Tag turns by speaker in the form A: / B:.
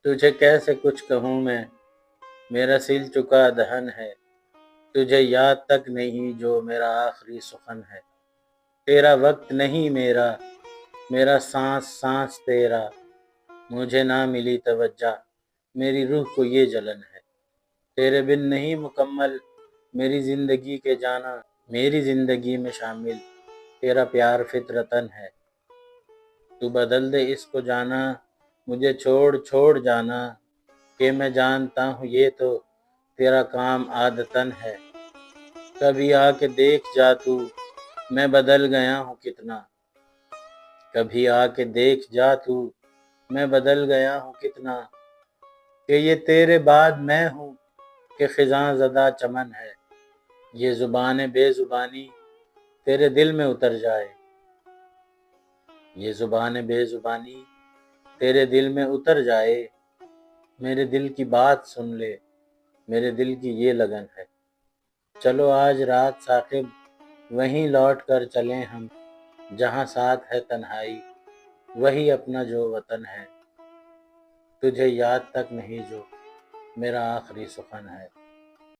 A: تجھے کیسے کچھ کہوں میں، میرا سل چکا دہن ہے، تجھے یاد تک نہیں جو میرا آخری سخن ہے۔ تیرا وقت نہیں میرا، میرا سانس سانس تیرا، مجھے نہ ملی توجہ، میری روح کو یہ جلن ہے۔ تیرے بن نہیں مکمل میری زندگی کے جانا، میری زندگی میں شامل تیرا پیار فطرتاً ہے۔ تو بدل دے اس کو جانا، مجھے چھوڑ جانا، کہ میں جانتا ہوں یہ تو تیرا کام عادتاً ہے۔ کبھی آ کے دیکھ جا تو، میں بدل گیا ہوں کتنا، کبھی آ کے دیکھ جا تو، میں بدل گیا ہوں کتنا، کہ یہ تیرے بعد میں ہوں کہ خزاں زدہ چمن ہے۔ یہ زبان بے زبانی تیرے دل میں اتر جائے، یہ زبان بے زبانی تیرے دل میں اتر جائے، میرے دل کی بات سن لے، میرے دل کی یہ لگن ہے۔ چلو آج رات ثاقب وہیں لوٹ کر چلیں ہم، جہاں ساتھ ہے تنہائی، وہی اپنا جو وطن ہے۔ تجھے یاد تک نہیں جو میرا آخری سخن ہے۔